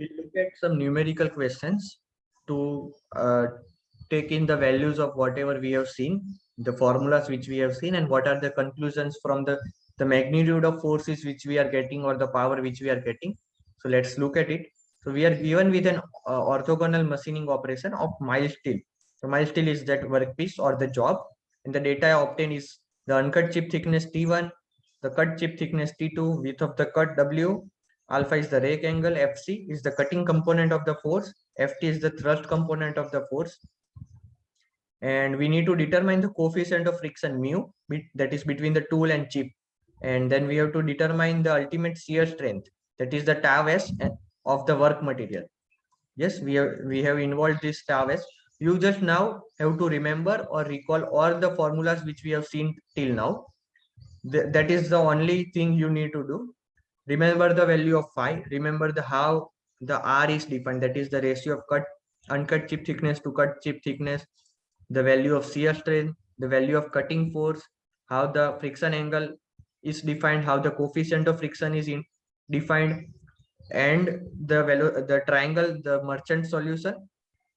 We'll look at some numerical questions to take in the values of whatever we have seen, the formulas which we have seen, and what are the conclusions from the magnitude of forces which we are getting or the power which we are getting. So let's look at it. So we are given with an orthogonal machining operation of mild steel. So mild steel is that workpiece or the job, and the data obtained is the uncut chip thickness T1, the cut chip thickness T2, width of the cut W, alpha is the rake angle, Fc is the cutting component of the force, Ft is the thrust component of the force, and we need to determine the coefficient of friction mu, that is between the tool and chip, and then we have to determine the ultimate shear strength, that is the tau s of the work material. Yes, we have involved this tau s. You just now have to remember or recall all the formulas which we have seen till now. That is the only thing you need to do. Remember the value of phi, remember the how the r is defined, that is the ratio of uncut chip thickness to cut chip thickness, the value of shear strength, the value of cutting force, how the friction angle is defined, how the coefficient of friction is defined, and the value, the triangle, the Merchant solution,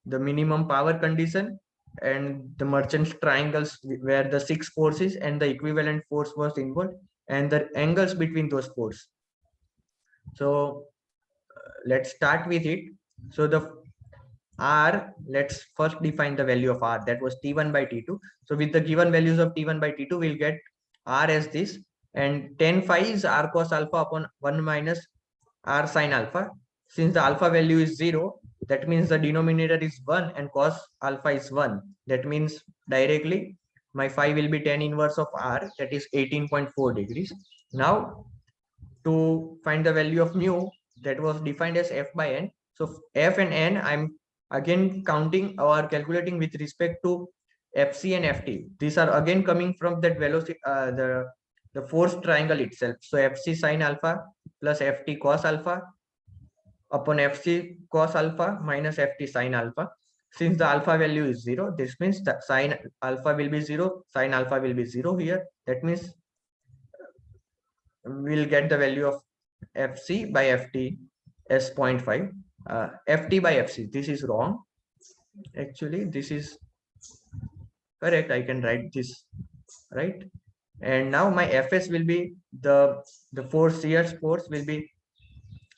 the minimum power condition, and the Merchant's triangles where the six forces and the equivalent force was involved, and the angles between those forces. So let's start with it. So the R, let's first define the value of R, that was T1 by T2. So with the given values of T1 by T2, we'll get R as this, and tan phi is R cos alpha upon 1 minus R sin alpha. Since the alpha value is 0, that means the denominator is 1 and cos alpha is 1. That means directly my phi will be tan inverse of R, that is 18.4 degrees. Now to find the value of mu, that was defined as f by n. So f and n, I'm again counting or calculating with respect to fc and ft. These are again coming from that velocity, the force triangle itself. So fc sin alpha plus ft cos alpha upon fc cos alpha minus ft sin alpha. Since the alpha value is 0, this means that sin alpha will be 0, sin alpha will be 0 here. That means we'll get the value of fc by ft as 0.5. Ft by fc, this is wrong. Actually, this is correct. I can write this, right? And now my fs will be the force, shear force will be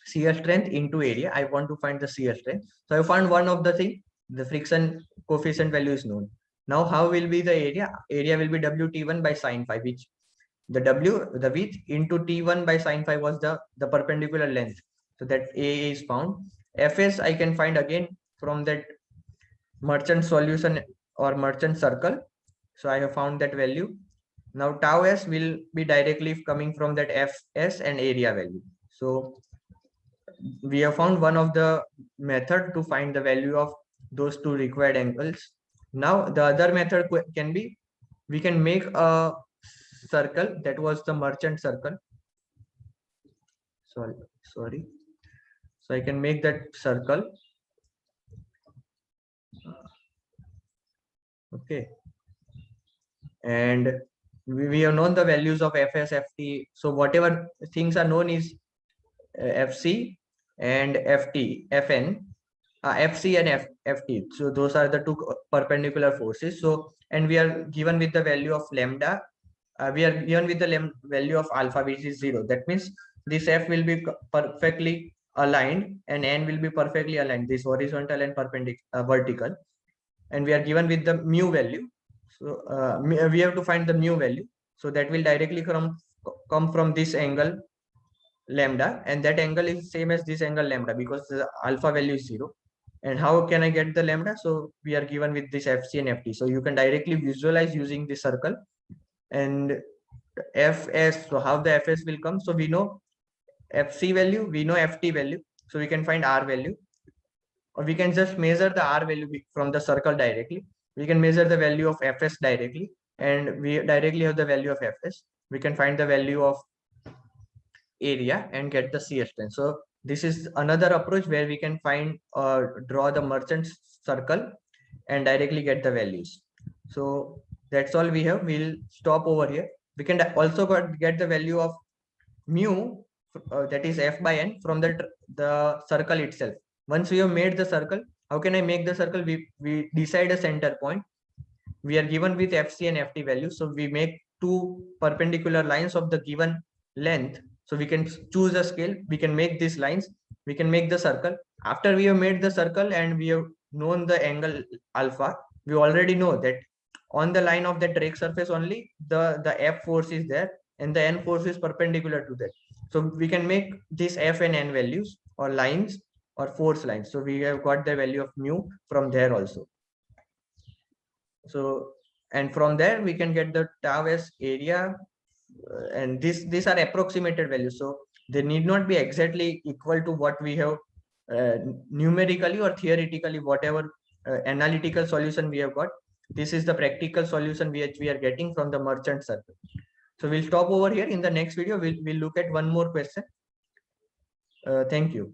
shear strength into area. I want to find the shear strength. So I found one of the thing, the friction coefficient value is known. Now how will be the area? Area will be wt1 by sin phi, which the w, the width, into t1 by sin phi was the perpendicular length. So that a is found. Fs I can find again from that Merchant solution or Merchant circle. So I have found that value. Now tau s will be directly coming from that fs and area value. So we have found one of the method to find the value of those two required angles. Now the other method can be, we can make a circle, that was the Merchant circle. Sorry. So I can make that circle. Okay. And we have known the values of fs, ft. So whatever things are known is fc and ft, fn, fc and ft. So those are the two perpendicular forces. So, and we are given with the value of lambda. We are given with the value of alpha, which is 0. That means this f will be perfectly aligned and n will be perfectly aligned, this horizontal and perpendicular, vertical. And we are given with the mu value. So we have to find the mu value. So that will directly come from this angle lambda, and that angle is same as this angle lambda because the alpha value is 0. And how can I get the lambda? So we are given with this fc and ft. So you can directly visualize using this circle. And fs, so how the fs will come? So we know fc value, we know ft value, so we can find r value, or we can just measure the r value from the circle directly. We can measure the value of fs directly, and we directly have the value of fs. We can find the value of area and get the shear strength. So this is another approach where we can find or draw the Merchant circle and directly get the values. So that's all we have. We'll stop over here. We can also get the value of mu that is f by n from the circle itself. Once we have made the circle, how can I make the circle? We decide a center point. We are given with fc and ft values, so we make two perpendicular lines of the given length. So we can choose a scale, we can make these lines, we can make the circle. After we have made the circle and we have known the angle alpha, we already know that on the line of that rake surface only the f force is there and the n force is perpendicular to that. So we can make this f and n values or lines or force lines. So we have got the value of mu from there also. So, and from there we can get the tau as area, and these are approximated values. So they need not be exactly equal to what we have numerically or theoretically, whatever analytical solution we have got. This is the practical solution which we are getting from the merchant circle. So we'll stop over here. In the next video, we'll look at one more question. Thank you.